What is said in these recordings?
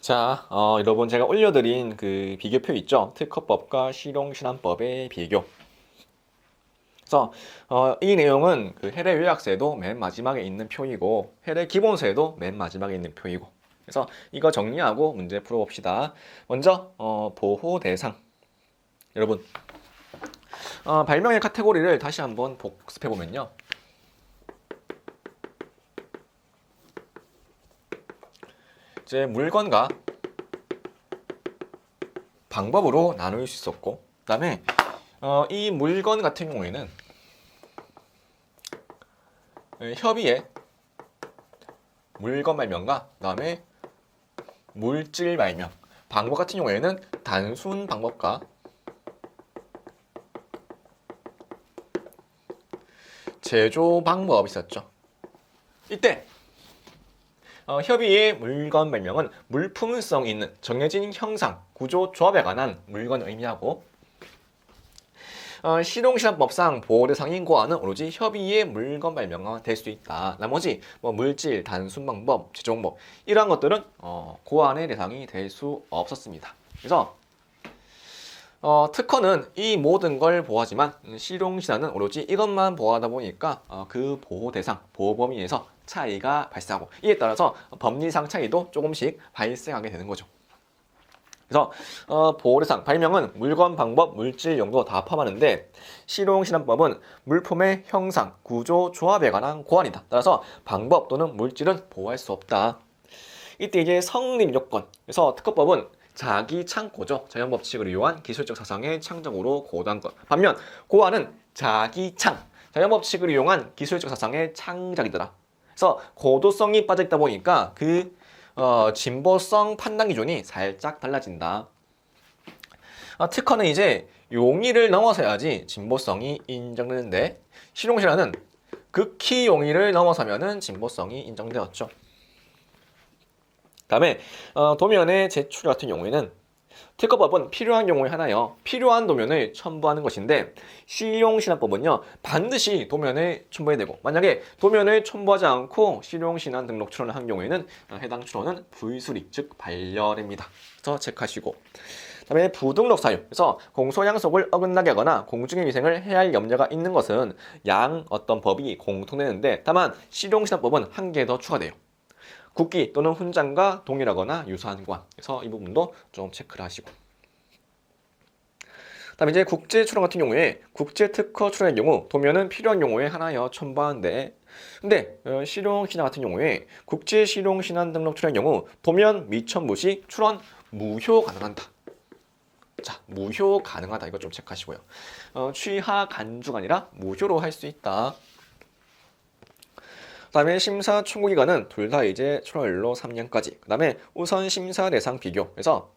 자, 여러분 제가 올려드린 그 비교표 있죠? 특허법과 실용신안법의 비교. 그래서 이 내용은 그 해례 요약서에도 맨 마지막에 있는 표이고 해례 기본서에도 맨 마지막에 있는 표이고. 그래서 이거 정리하고 문제 풀어봅시다. 먼저 보호 대상. 여러분 발명의 카테고리를 다시 한번 복습해 보면요. 이제 물건과 방법으로 나눌 수 있었고, 그다음에 이 물건 같은 경우에는 협의에 물건 발명과 그다음에 물질 발명, 방법 같은 경우에는 단순 방법과 제조 방법이 있었죠. 이때 협의의 물건 발명은 물품성 있는 정해진 형상, 구조, 조합에 관한 물건을 의미하고 실용시장법상 보호대상인 고안은 오로지 협의의 물건 발명만 될 수 있다. 나머지 뭐 물질, 단순 방법, 제조 방법 이러한 것들은 고안의 대상이 될 수 없었습니다. 그래서 특허는 이 모든 걸 보호하지만 실용시장은 오로지 이것만 보호하다 보니까 그 보호 대상, 보호 범위에서 차이가 발생하고 이에 따라서 법리상 차이도 조금씩 발생하게 되는 거죠. 그래서 보호 대상, 발명은 물건, 방법, 물질, 용도 다 포함하는데 실용실험법은 물품의 형상, 구조, 조합에 관한 고안이다. 따라서 방법 또는 물질은 보호할 수 없다. 이때 이제 성립 요건. 그래서 특허법은 자기 창고죠. 자연 법칙을 이용한 기술적 사상의 창작으로 고도한 것. 반면 고안은 자기 창, 자연 법칙을 이용한 기술적 사상의 창작이더라. 그래서 고도성이 빠져있다 보니까 그 진보성 판단 기준이 살짝 달라진다. 특허는 이제 용의를 넘어서야지 진보성이 인정되는데 실용실화는 극히 용의를 넘어서면은 진보성이 인정되었죠. 다음에 도면의 제출 같은 경우에는 특허법은 필요한 경우에 하나요. 필요한 도면을 첨부하는 것인데 실용신안법은요. 반드시 도면을 첨부해야 되고 만약에 도면을 첨부하지 않고 실용신안 등록 출원을 한 경우에는 해당 출원은 불수리, 즉 반려됩니다. 그래서 체크하시고 그다음에 부등록 사유. 그래서 공소양속을 어긋나게 하거나 공중의 위생을 해할 염려가 있는 것은 어떤 법이 공통되는데 다만 실용신안법은 한 개 더 추가돼요. 국기 또는 훈장과 동일하거나 유사한 고안. 그래서 이 부분도 좀 체크를 하시고. 다음에 이제 국제 출원 같은 경우에 국제 특허 출원의 경우 도면은 필요한 경우에 하나여 첨부하는데 근데 실용신안 같은 경우에 국제 실용신안 등록 출원의 경우 도면 미첨부 시 출원 무효 가능한다. 자, 무효 가능하다. 이거 좀 체크하시고요. 취하 간주가 아니라 무효로 할 수 있다. 그다음에 심사 청구 기간은 둘 다 이제 출원일로 3년까지. 그다음에 우선 심사 대상 비교. 그래서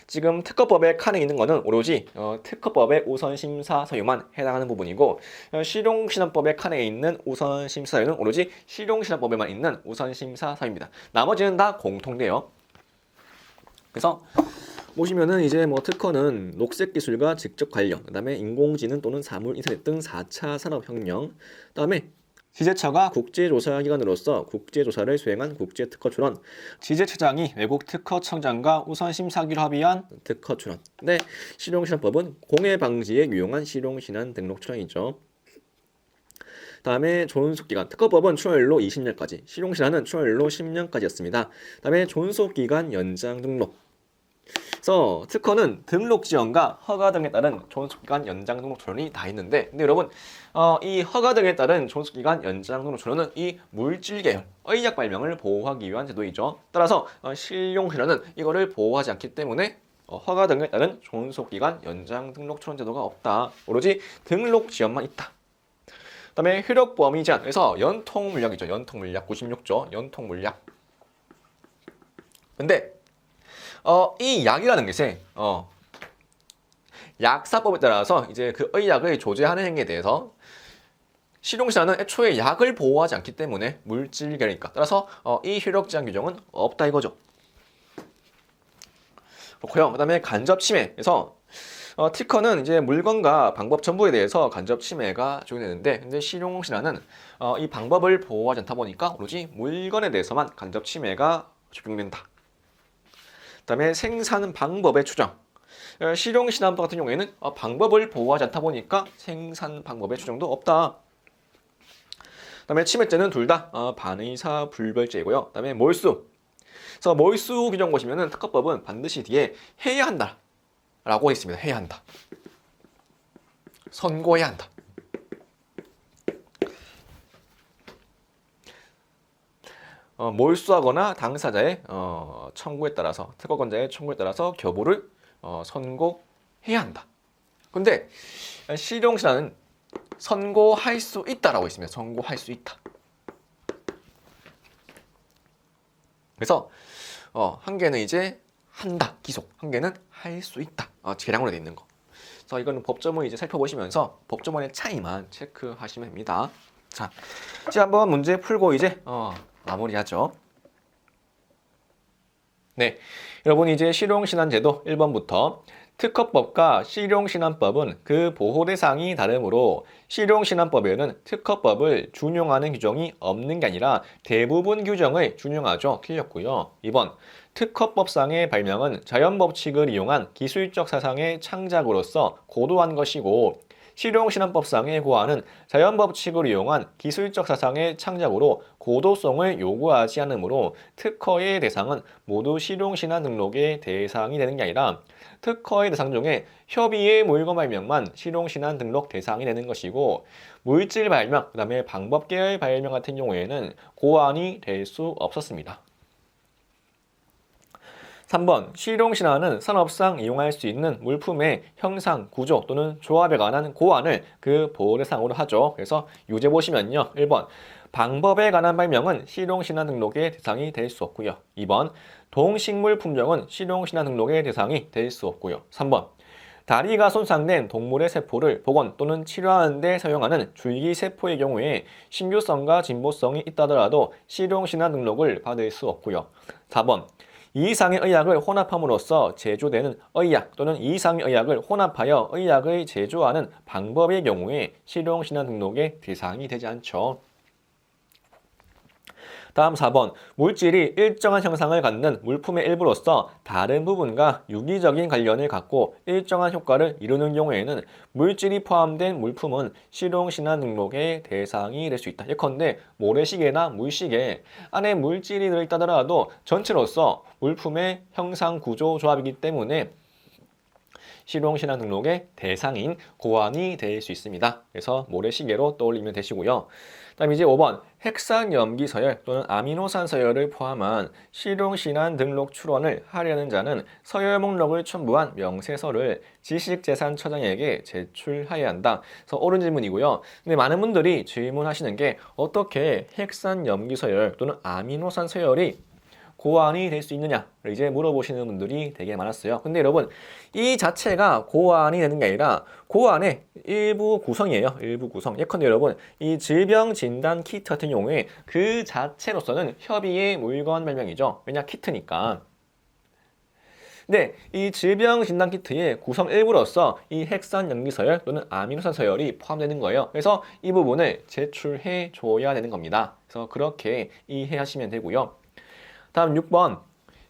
지금 특허법에 칸에 있는 거는 오로지 특허법의 우선 심사 사유만 해당하는 부분이고 실용신안법에 칸에 있는 우선 심사 사유는 오로지 실용신안법에만 있는 우선 심사 사유입니다. 나머지는 다 공통돼요. 그래서 보시면은 이제 뭐 특허는 녹색 기술과 직접 관련, 그다음에 인공지능 또는 사물 인터넷 등 4차 산업혁명, 그다음에 지재처가 국제조사기관으로서 국제조사를 수행한 국제특허출원, 지재처장이 외국 특허청장과 우선 심사기로 합의한 특허출원. 네, 실용신안법은 공해 방지에 유용한 실용신안 등록 출원이죠. 다음에 존속기간, 특허법은 출원일로 20년까지, 실용신안은 출원일로 10년까지였습니다. 다음에 존속기간 연장 등록. 그래서 특허는 등록 지연과 허가 등에 따른 존속기간 연장 등록 출원이 다 있는데 근데 여러분 이 허가 등에 따른 존속기간 연장 등록 출원은 이 물질 계열, 의약 발명을 보호하기 위한 제도이죠. 따라서 실용실현은 이거를 보호하지 않기 때문에 허가 등에 따른 존속기간 연장 등록 출원 제도가 없다. 오로지 등록 지연만 있다. 그다음에 효력 범위 제한. 그래서 연통 물약이죠. 연통 물약 96조 연통 물약. 근데 이 약이라는 것에 약사법에 따라서 이제 그 의약을 조제하는 행위에 대해서 실용신안은 애초에 약을 보호하지 않기 때문에 물질 계열이니까 따라서 이 효력 제한 규정은 없다 이거죠. 그렇고요. 그다음에 간접 침해. 그래서 특허는 이제 물건과 방법 전부에 대해서 간접 침해가 적용되는데 근데 실용신안은 이 방법을 보호하지 않다 보니까 오로지 물건에 대해서만 간접 침해가 적용된다. 그다음에 생산 방법의 추정. 실용신안법 같은 경우에는 방법을 보호하지 않다 보니까 생산 방법의 추정도 없다. 그다음에 침해죄는 둘 다 반의사 불벌죄이고요. 그다음에 몰수. 그래서 몰수 규정 보시면은 특허법은 반드시 뒤에 해야 한다라고 있습니다. 해야 한다. 선고해야 한다. 몰수하거나 당사자의 청구에 따라서 특허권자의 청구에 따라서 교부를 선고해야 한다. 근데 실용신안은 선고할 수 있다라고 있습니다. 선고할 수 있다. 그래서 한 개는 이제 한다 기속, 한 개는 할 수 있다 계량으로 되어 있는 거. 그래서 이거는 법조문 이제 살펴보시면서 법조문의 차이만 체크하시면 됩니다. 자, 이제 한번 문제 풀고 이제 마무리하죠. 네, 여러분 이제 실용신안제도 1번부터 특허법과 실용신안법은 그 보호 대상이 다르므로 실용신안법에는 특허법을 준용하는 규정이 없는 게 아니라 대부분 규정을 준용하죠. 틀렸고요. 2번 특허법상의 발명은 자연법칙을 이용한 기술적 사상의 창작으로서 고도한 것이고 실용신안법상의 고안은 자연법칙을 이용한 기술적 사상의 창작으로 고도성을 요구하지 않으므로 특허의 대상은 모두 실용신안 등록의 대상이 되는 게 아니라 특허의 대상 중에 협의의 물건 발명만 실용신안 등록 대상이 되는 것이고 물질 발명, 그 다음에 방법계열 발명 같은 경우에는 고안이 될 수 없었습니다. 3번 실용신안은 산업상 이용할 수 있는 물품의 형상, 구조 또는 조합에 관한 고안을 그 보호 대상으로 하죠. 그래서 유제 보시면요. 1번 방법에 관한 발명은 실용신안 등록의 대상이 될 수 없고요. 2번 동식물 품종은 실용신안 등록의 대상이 될 수 없고요. 3번 다리가 손상된 동물의 세포를 복원 또는 치료하는 데 사용하는 줄기세포의 경우에 신규성과 진보성이 있다더라도 실용신안 등록을 받을 수 없고요. 4번 이상의 의약을 혼합함으로써 제조되는 의약 또는 이상의 의약을 혼합하여 의약을 제조하는 방법의 경우에 실용신안 등록의 대상이 되지 않죠. 다음 4번 물질이 일정한 형상을 갖는 물품의 일부로서 다른 부분과 유기적인 관련을 갖고 일정한 효과를 이루는 경우에는 물질이 포함된 물품은 실용신안 등록의 대상이 될 수 있다. 예컨대 모래시계나 물시계 안에 물질이 들어있다더라도 전체로서 물품의 형상 구조 조합이기 때문에 실용신안 등록의 대상인 고안이 될 수 있습니다. 그래서 모래시계로 떠올리면 되시고요. 다음 이제 5번 핵산염기 서열 또는 아미노산 서열을 포함한 실용신안 등록 출원을 하려는 자는 서열 목록을 첨부한 명세서를 지식재산처장에게 제출해야 한다. 그래서 옳은 질문이고요. 근데 많은 분들이 질문하시는 게 어떻게 핵산염기 서열 또는 아미노산 서열이 고안이 될 수 있느냐 이제 물어보시는 분들이 되게 많았어요. 근데 여러분 이 자체가 고안이 되는 게 아니라 고안의 일부 구성이에요. 일부 구성. 예컨대 여러분 이 질병 진단 키트 같은 경우에 그 자체로서는 협의의 물건 발명이죠. 왜냐 키트니까. 근데 이 질병 진단 키트의 구성 일부로서 이 핵산 염기 서열 또는 아미노산 서열이 포함되는 거예요. 그래서 이 부분을 제출해 줘야 되는 겁니다. 그래서 그렇게 이해하시면 되고요. 다음 6번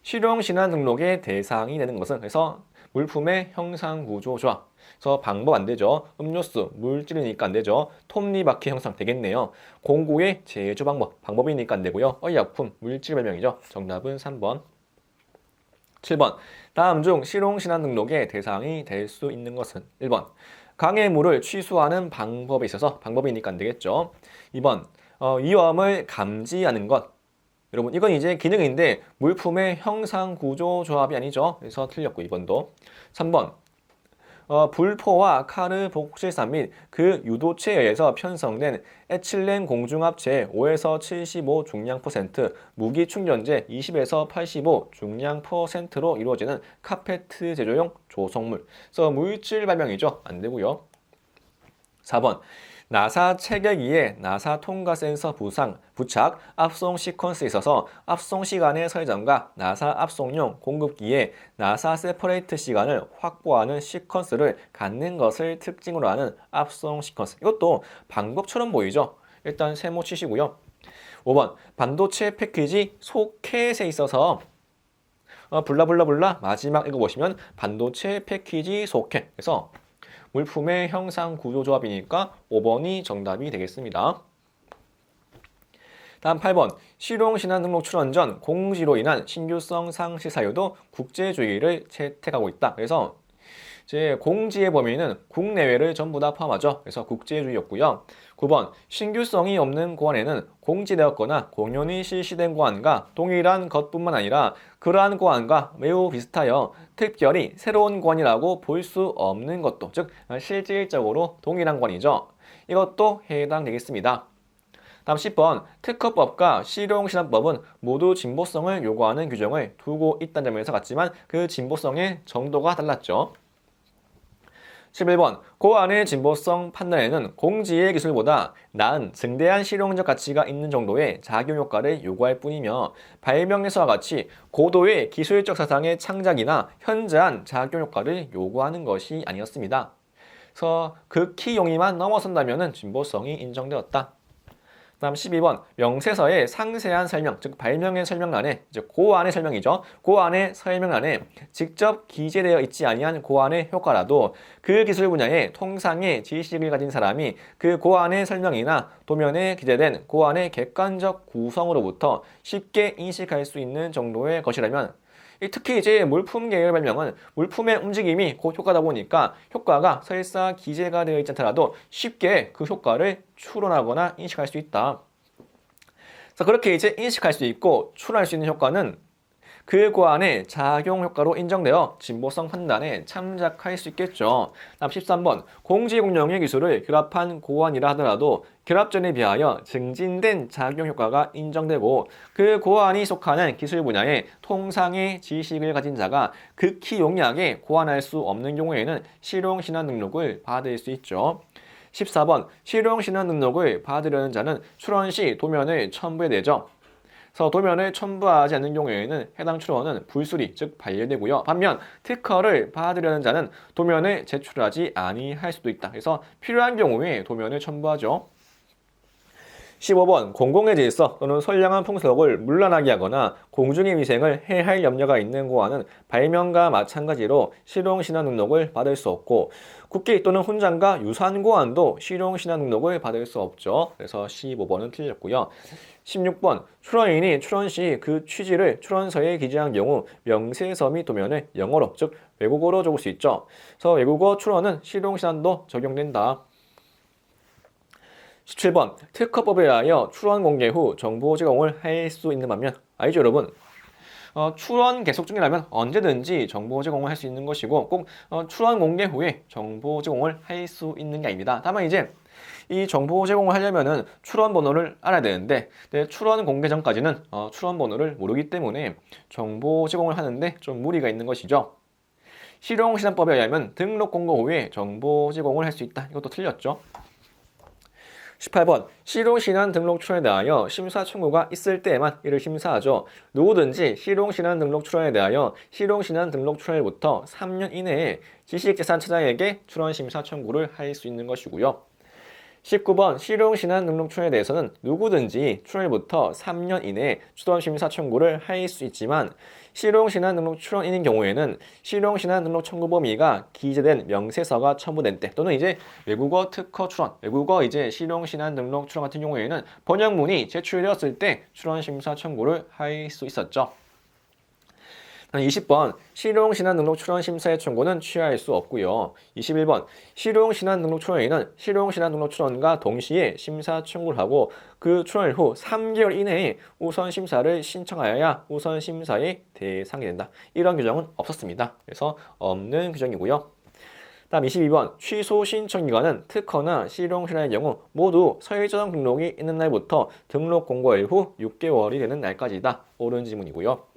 실용신안 등록의 대상이 되는 것은 그래서 물품의 형상 구조 조합. 그래서 방법 안 되죠. 음료수, 물질이니까 안 되죠. 톱니바퀴 형상 되겠네요. 공구의 제조 방법이니까 안 되고요. 의약품, 물질 발명이죠. 정답은 3번. 7번 다음 중 실용신안 등록의 대상이 될 수 있는 것은 1번 강해물을 취수하는 방법에 있어서 방법이니까 안 되겠죠. 2번 위험을 감지하는 것. 여러분 이건 이제 기능인데 물품의 형상 구조 조합이 아니죠. 그래서 틀렸고 2번도. 3번 불포와 카르복실산 및 그 유도체에 의해서 편성된 에틸렌 공중합체 5에서 75 중량 %, 무기 충전재 20에서 85 중량 %로 이루어지는 카페트 제조용 조성물. 그래서 물질 발명이죠. 안 되고요. 4번 나사 체계기에 나사 통과 센서 부착 압송 시퀀스에 있어서 압송 시간의 설정과 나사 압송용 공급기에 나사 세퍼레이트 시간을 확보하는 시퀀스를 갖는 것을 특징으로 하는 압송 시퀀스. 이것도 방법처럼 보이죠. 일단 세모 치시고요. 5번 반도체 패키지 소켓에 있어서 블라블라블라 마지막 읽어보시면 반도체 패키지 소켓. 그래서 물품의 형상 구조 조합이니까 5번이 정답이 되겠습니다. 다음 8번. 실용신안 등록 출원 전 공지로 인한 신규성 상시 사유도 국제주의를 채택하고 있다. 그래서 제 공지의 범위는 국내외를 전부 다 포함하죠. 그래서 국제주의였고요. 9번. 신규성이 없는 고안에는 공지되었거나 공연이 실시된 고안과 동일한 것뿐만 아니라 그러한 고안과 매우 비슷하여 특별히 새로운 고안이라고 볼 수 없는 것도, 즉 실질적으로 동일한 고안이죠. 이것도 해당되겠습니다. 다음 10번. 특허법과 실용신안법은 모두 진보성을 요구하는 규정을 두고 있다는 점에서 같지만 그 진보성의 정도가 달랐죠. 11번. 고안의 진보성 판단에는 공지의 기술보다 나은 증대한 실용적 가치가 있는 정도의 작용효과를 요구할 뿐이며 발명에서와 같이 고도의 기술적 사상의 창작이나 현저한 작용효과를 요구하는 것이 아니었습니다. 그래서 극히 용이만 넘어선다면 진보성이 인정되었다. 다음 12번. 명세서의 상세한 설명, 즉 발명의 설명란에, 고안의 설명이죠. 고안의 설명란에 직접 기재되어 있지 아니한 고안의 효과라도 그 기술 분야의 통상의 지식을 가진 사람이 그 고안의 설명이나 도면에 기재된 고안의 객관적 구성으로부터 쉽게 인식할 수 있는 정도의 것이라면, 특히 이제 물품 계열 발명은 물품의 움직임이 곧 효과다 보니까 효과가 설사 기재가 되어 있지 않더라도 쉽게 그 효과를 추론하거나 인식할 수 있다. 그래서 그렇게 이제 인식할 수 있고 추론할 수 있는 효과는 그 고안의 작용 효과로 인정되어 진보성 판단에 참작할 수 있겠죠. 다음 13번. 공지공룡의 기술을 결합한 고안이라 하더라도 결합전에 비하여 증진된 작용 효과가 인정되고 그 고안이 속하는 기술 분야의 통상의 지식을 가진 자가 극히 용이하게 고안할 수 없는 경우에는 실용신안 등록을 받을 수 있죠. 14번. 실용신안 등록을 받으려는 자는 출원 시 도면을 첨부해야 되죠. 그래서 도면을 첨부하지 않는 경우에는 해당 출원은 불수리, 즉 반려되고요. 반면 특허를 받으려는 자는 도면을 제출하지 아니할 수도 있다. 그래서 필요한 경우에 도면을 첨부하죠. 15번. 공공의 질서 또는 선량한 풍속을 문란하게 하거나 공중의 위생을 해할 염려가 있는 고안은 발명과 마찬가지로 실용신안 등록을 받을 수 없고 국기 또는 훈장과 유사한 고안도 실용신안 등록을 받을 수 없죠. 그래서 15번은 틀렸고요. 16번. 출원인이 출원 시 그 취지를 출원서에 기재한 경우 명세서 및 도면을 영어로, 즉 외국어로 적을 수 있죠. 그래서 외국어 출원은 실용신안도 적용된다. 17번. 특허법에 의하여 출원 공개 후 정보 제공을 할 수 있는 반면, 알죠 여러분? 출원 계속 중이라면 언제든지 정보 제공을 할 수 있는 것이고 꼭 출원 공개 후에 정보 제공을 할 수 있는 게 아닙니다. 다만 이제 이 정보 제공을 하려면은 출원 번호를 알아야 되는데 출원 공개 전까지는 출원 번호를 모르기 때문에 정보 제공을 하는데 좀 무리가 있는 것이죠. 실용신안법에 의하면 등록 공고 후에 정보 제공을 할 수 있다. 이것도 틀렸죠. 18번. 실용신안 등록 출원에 대하여 심사 청구가 있을 때에만 이를 심사하죠. 누구든지 실용신안 등록 출원에 대하여 실용신안 등록 출원일부터 3년 이내에 지식재산처장에게 출원 심사 청구를 할 수 있는 것이고요. 19번. 실용신안 등록 출원에 대해서는 누구든지 출원일부터 3년 이내에 출원 심사 청구를 할 수 있지만 실용신안 등록 출원인인 경우에는 실용신안 등록 청구 범위가 기재된 명세서가 첨부된 때 또는 이제 외국어 특허 출원, 외국어 이제 실용신안 등록 출원 같은 경우에는 번역문이 제출되었을 때 출원 심사 청구를 할 수 있었죠. 20번. 실용신안 등록 출원 심사의 청구는 취하할 수 없고요. 21번. 실용신안 등록 출원인은 실용신안 등록 출원과 동시에 심사 청구를 하고 그 출원일 후 3개월 이내에 우선 심사를 신청하여야 우선 심사의 대상이 된다. 이런 규정은 없었습니다. 그래서 없는 규정이고요. 다음 22번. 취소 신청 기간은 특허나 실용신안의 경우 모두 서열저장 등록이 있는 날부터 등록 공고일 후 6개월이 되는 날까지다. 옳은 지문이고요.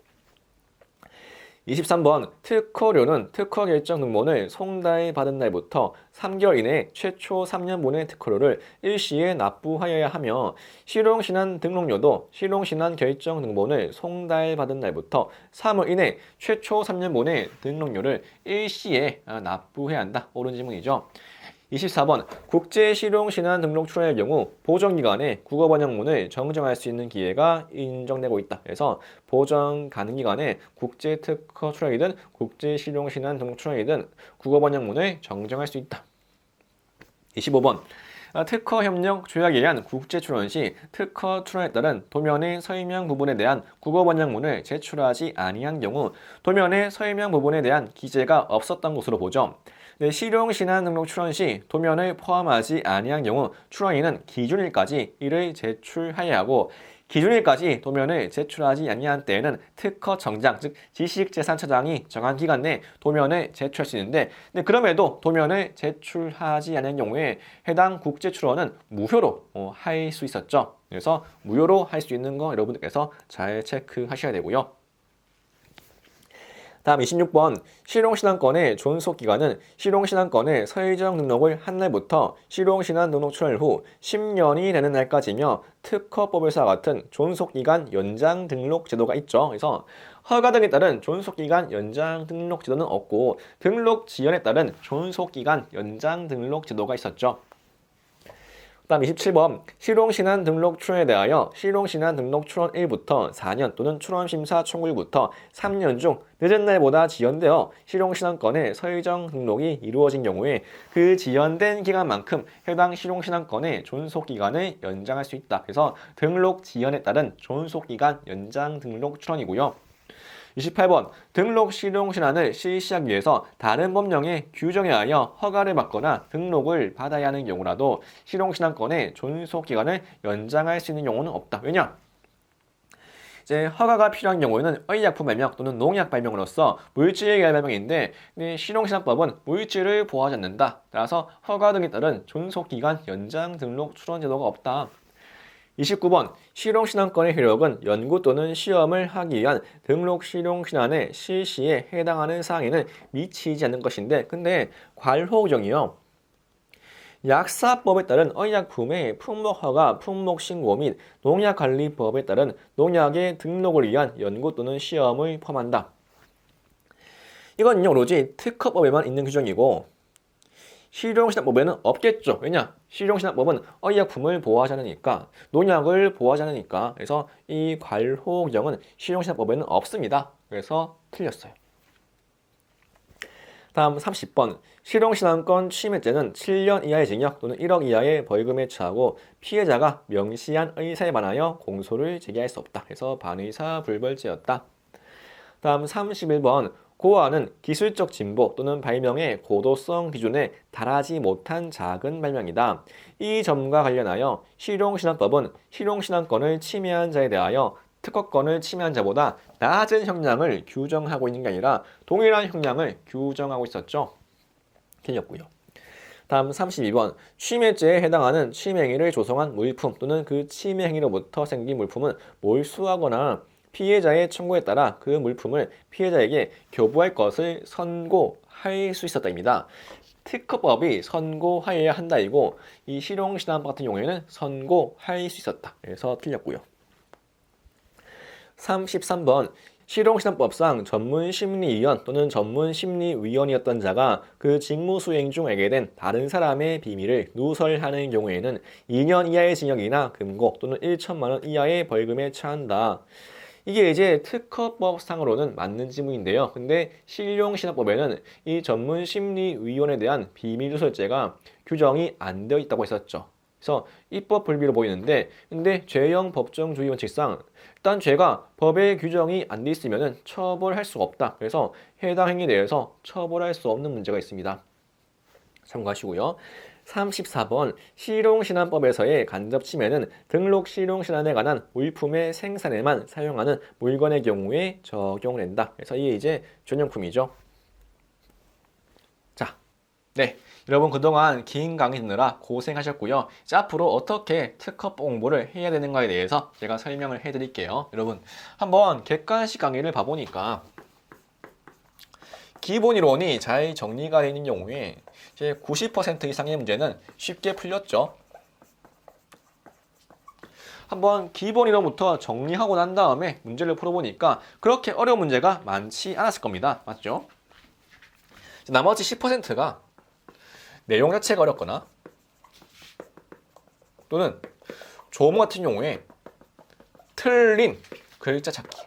23번. 특허료는 특허 결정 등본을 송달 받은 날부터 3개월 이내에 최초 3년분의 특허료를 일시에 납부하여야 하며 실용신안 등록료도 실용신안 결정 등본을 송달 받은 날부터 3월 이내 최초 3년분의 등록료를 일시에 납부해야 한다. 옳은 지문이죠. 24번 국제실용신안 등록 출원의 경우 보정기간에 국어 번역문을 정정할 수 있는 기회가 인정되고 있다. 그래서 보정 가능 기간에 국제특허 출원이든 국제실용신안 등록 출원이든 국어 번역문을 정정할 수 있다. 25번 특허 협력 조약에 의한 국제 출원 시 특허 출원에 따른 도면의 설명 부분에 대한 국어 번역문을 제출하지 아니한 경우 도면의 설명 부분에 대한 기재가 없었던 것으로 보죠. 실용신안 등록 출원 시 도면을 포함하지 아니한 경우 출원인은 기준일까지 이를 제출해야 하고 기준일까지 도면을 제출하지 아니한 때에는 특허 정장, 즉 지식재산처장이 정한 기간 내 도면을 제출할 수 있는데 그럼에도 도면을 제출하지 않은 경우에 해당 국제 출원은 무효로 할 수 있었죠. 그래서 무효로 할 수 있는 거 여러분들께서 잘 체크하셔야 되고요. 다음 26번 실용신안건의 존속기간은 실용신안건의 서의정 등록을 한 날부터 실용신안 등록 출원 후 10년이 되는 날까지며 특허법에서와 같은 존속기간 연장 등록 제도가 있죠. 그래서 허가 등에 따른 존속기간 연장 등록 제도는 없고 등록 지연에 따른 존속기간 연장 등록 제도가 있었죠. 다음 27번 실용신안 등록 출원에 대하여 실용신안 등록 출원일부터 4년 또는 출원심사 청구일부터 3년 중 늦은 날보다 지연되어 실용신안건의 서의정 등록이 이루어진 경우에 그 지연된 기간만큼 해당 실용신안건의 존속기간을 연장할 수 있다. 그래서 등록 지연에 따른 존속기간 연장 등록 출원이고요. 28번 등록 실용신안을 실시하기 위해서 다른 법령의 규정에 의하여 허가를 받거나 등록을 받아야 하는 경우라도 실용신안건의 존속기간을 연장할 수 있는 경우는 없다. 왜냐? 이제 허가가 필요한 경우에는 의약품 발명 또는 농약 발명으로서 물질 계열 발명인데 실용신안법은 물질을 보호하지 않는다. 따라서 허가 등에 따른 존속기간 연장 등록 출원 제도가 없다. 29번 실용신안건의 효력은 연구 또는 시험을 하기 위한 등록 실용신안의 실시에 해당하는 사항에는 미치지 않는 것인데 근데 괄호정이요. 약사법에 따른 의약품의 품목허가, 품목신고 및 농약관리법에 따른 농약의 등록을 위한 연구 또는 시험을 포함한다. 이건요 오로지 특허법에만 있는 규정이고 실용신안법에는 없겠죠. 왜냐? 실용신안법은 의약품을 보호하지 않으니까 농약을 보호하지 않으니까 그래서 이 괄호경은 실용신안법에는 없습니다. 그래서 틀렸어요. 다음 30번 실용신안건 침해죄는 7년 이하의 징역 또는 1억 이하의 벌금에 처하고 피해자가 명시한 의사에 반하여 공소를 제기할 수 없다. 그래서 반의사 불벌죄였다. 다음 31번 고어는 기술적 진보 또는 발명의 고도성 기준에 달하지 못한 작은 발명이다. 이 점과 관련하여 실용신안법은 실용신안건을 침해한 자에 대하여 특허권을 침해한 자보다 낮은 형량을 규정하고 있는 게 아니라 동일한 형량을 규정하고 있었죠. 틀렸고요. 다음 32번 침해죄에 해당하는 침해행위를 조성한 물품 또는 그 침해행위로부터 생긴 물품은 몰수하거나 피해자의 청구에 따라 그 물품을 피해자에게 교부할 것을 선고할 수 있었다입니다. 특허법이 선고하여야 한다이고 이 실용신안법 같은 경우에는 선고할 수 있었다. 그래서 틀렸고요. 33번 실용신안법상 전문심리위원 또는 전문심리위원이었던 자가 그 직무수행 중 알게된 다른 사람의 비밀을 누설하는 경우에는 2년 이하의 징역이나 금고 또는 1천만 원 이하의 벌금에 처한다. 이게 이제 특허법상으로는 맞는 지문인데요. 근데 실용신안법에는 이 전문심리위원에 대한 비밀누설죄가 규정이 안 되어 있다고 했었죠. 그래서 입법 불비로 보이는데 근데 죄형 법정주의 원칙상 일단 죄가 법에 규정이 안 돼 있으면 처벌할 수가 없다. 그래서 해당 행위에 대해서 처벌할 수 없는 문제가 있습니다. 참고하시고요. 34번 실용신안법에서의 간접침해는 등록 실용신안에 관한 물품의 생산에만 사용하는 물건의 경우에 적용된다. 그래서 이게 이제 전용품이죠. 자, 네. 여러분 그동안 긴 강의 듣느라 고생하셨고요. 이제 앞으로 어떻게 특허법 공부를 해야 되는가에 대해서 제가 설명을 해드릴게요. 여러분 한번 객관식 강의를 봐보니까 기본 이론이 잘 정리가 되어 있는 경우에 이제 90% 이상의 문제는 쉽게 풀렸죠. 한번 기본 이론부터 정리하고 난 다음에 문제를 풀어보니까 그렇게 어려운 문제가 많지 않았을 겁니다. 맞죠? 나머지 10%가 내용 자체가 어렵거나 또는 조문 같은 경우에 틀린 글자 찾기,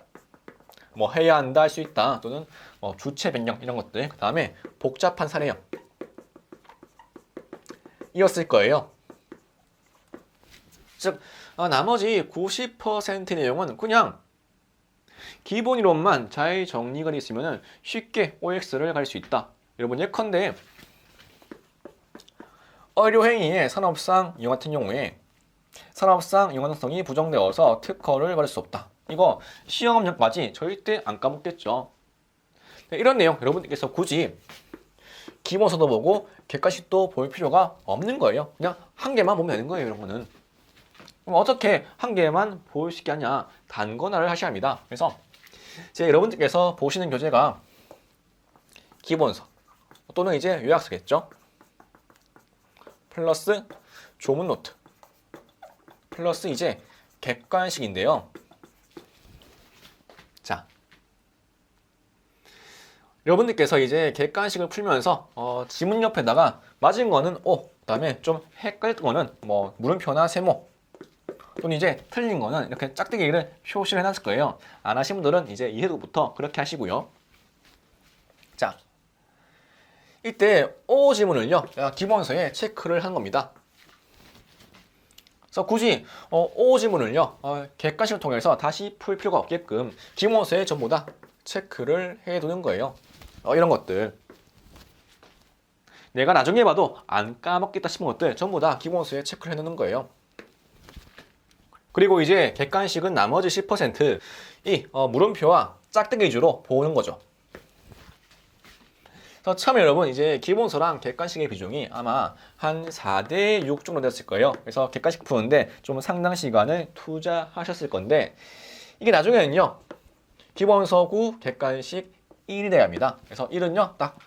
뭐 해야 한다 할 수 있다 또는 주체 변경 이런 것들, 그 다음에 복잡한 사례형 이었을 거예요. 즉 나머지 90% 내용은 그냥 기본 이론만 잘 정리가 되어 있으면 쉽게 OX를 갈 수 있다. 여러분 예컨대 의료행위의 산업상 이용 같은 경우에 산업상 이용가능성이 부정되어서 특허를 받을 수 없다. 이거 시험용까지 절대 안 까먹겠죠. 이런 내용 여러분들께서 굳이 기본서도 보고 객관식도 볼 필요가 없는 거예요. 그냥 한 개만 보면 되는 거예요. 이런 거는. 그럼 어떻게 한 개만 볼 수 있게 하냐? 단권화를 하셔야 합니다. 그래서 제 여러분들께서 보시는 교재가 기본서 또는 이제 요약서겠죠. 플러스 조문 노트 플러스 이제 객관식인데요. 자, 여러분들께서 이제 객관식을 풀면서 지문 옆에다가 맞은 거는 O, 그다음에 좀 헷갈렸던 거는 뭐 물음표나 세모 또는 이제 틀린 거는 이렇게 짝대기를 표시를 해놨을 거예요. 안 하신 분들은 이제 이해도부터 그렇게 하시고요. 자, 이때 O 지문을요 기본서에 체크를 한 겁니다. 그래서 굳이 O 지문을요 객관식을 통해서 다시 풀 필요가 없게끔 기본서에 전부 다 체크를 해두는 거예요. 이런 것들 내가 나중에 봐도 안 까먹겠다 싶은 것들 전부 다 기본서에 체크를 해놓는 거예요. 그리고 이제 객관식은 나머지 10% 이 물음표와 짝대기 위주로 보는 거죠. 그래서 처음에 여러분 이제 기본서랑 객관식의 비중이 아마 한 4대 6 정도 됐을 거예요. 그래서 객관식 푸는데 좀 상당 시간을 투자하셨을 건데 이게 나중에는요 기본서 9, 객관식 1이 돼야 합니다. 그래서 1은요 딱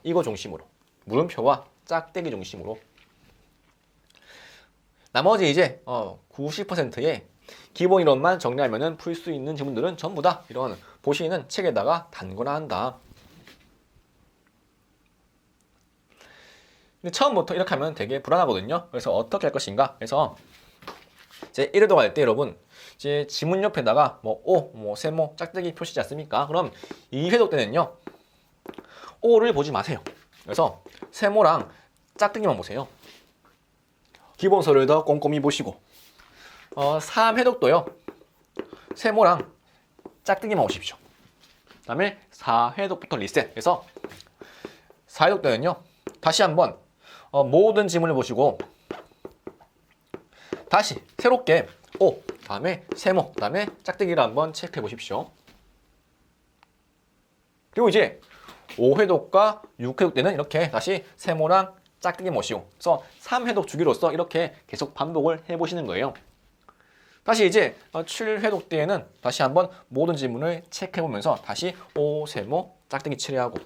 이거 중심으로 물음표와 짝대기 중심으로 나머지 이제 90%의 기본 이론만 정리하면 풀 수 있는 지문들은 전부 다 이런 보시는 책에다가 단권화한다. 근데 처음부터 이렇게 하면 되게 불안하거든요. 그래서 어떻게 할 것인가? 그래서 이제 1회독 할 때 여러분 이제 지문 옆에다가 뭐 O, 뭐 세모, 짝대기 표시지 않습니까? 그럼 2회독 때는요 O를 보지 마세요. 그래서 세모랑 짝대기만 보세요. 기본서를 더 꼼꼼히 보시고 3회독도요 세모랑 짝대기만 보십시오. 그 다음에 4회독부터 리셋. 그래서 4회독 때는요 다시 한번 모든 지문을 보시고 다시 새롭게 O, 다음에 세모, 다음에 짝대기를 한번 체크해 보십시오. 그리고 이제 5회독과 6회독 때는 이렇게 다시 세모랑 짝대기 모시고 그래서 3회독 주기로서 이렇게 계속 반복을 해보시는 거예요. 다시 이제 7회독 때에는 다시 한번 모든 지문을 체크해보면서 다시 O, 세모, 짝대기 칠해하고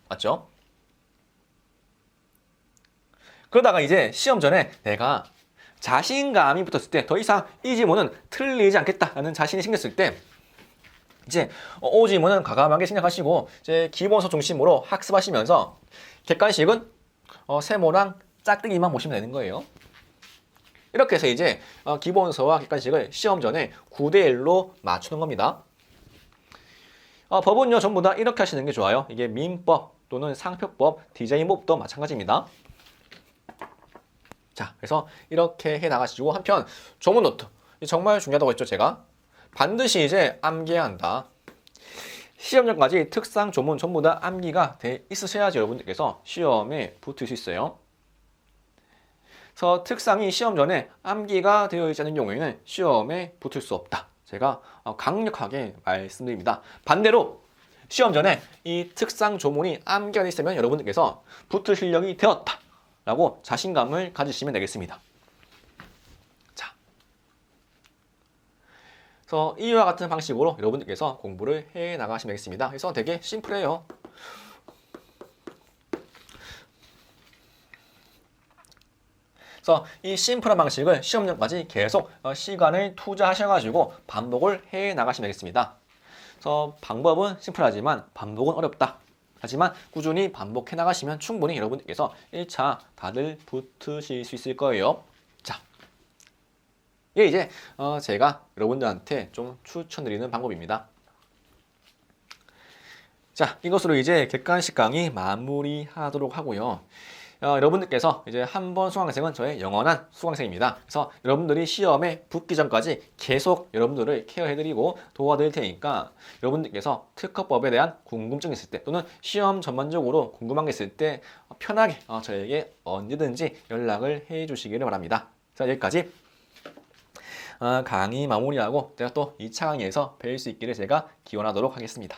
맞죠? 그러다가 이제 시험 전에 내가 자신감이 붙었을 때 더 이상 이 지문은 틀리지 않겠다라는 자신이 생겼을 때 이제 O 지문은 과감하게 생각하시고 이제 기본서 중심으로 학습하시면서 객관식은 세모랑 짝대기만 보시면 되는 거예요. 이렇게 해서 이제 기본서와 객관식을 시험 전에 9대 1로 맞추는 겁니다. 법은요 전부 다 이렇게 하시는 게 좋아요. 이게 민법 또는 상표법, 디자인법도 마찬가지입니다. 자, 그래서 이렇게 해 나가시고 한편 조문 노트 정말 중요하다고 했죠. 제가 반드시 이제 암기해야 한다. 시험 전까지 특상 조문 전부 다 암기가 돼 있으셔야지 여러분들께서 시험에 붙을 수 있어요. 그래서 특상이 시험 전에 암기가 되어 있지 않은 경우에는 시험에 붙을 수 없다. 제가 강력하게 말씀드립니다. 반대로 시험 전에 이 특상 조문이 암기가 되어 있으면 여러분들께서 붙을 실력이 되었다 라고 자신감을 가지시면 되겠습니다. 자, 그래서 이와 같은 방식으로 여러분들께서 공부를 해 나가시면 되겠습니다. 그래서 되게 심플해요. 그래서 이 심플한 방식을 시험 전까지 계속 시간을 투자하셔가지고 반복을 해 나가시면 되겠습니다. 그래서 방법은 심플하지만 반복은 어렵다. 하지만 꾸준히 반복해 나가시면 충분히 여러분들께서 1차 다들 붙으실 수 있을 거예요. 자, 이게 이제 제가 여러분들한테 좀 추천드리는 방법입니다. 자, 이것으로 이제 객관식 강의 마무리하도록 하고요. 여러분들께서 이제 한 번 수강생은 저의 영원한 수강생입니다. 그래서 여러분들이 시험에 붙기 전까지 계속 여러분들을 케어해드리고 도와드릴 테니까 여러분들께서 특허법에 대한 궁금증이 있을 때 또는 시험 전반적으로 궁금한 게 있을 때 편하게 저에게 언제든지 연락을 해주시기를 바랍니다. 자, 여기까지 강의 마무리하고 제가 또 2차 강의에서 뵐 수 있기를 제가 기원하도록 하겠습니다.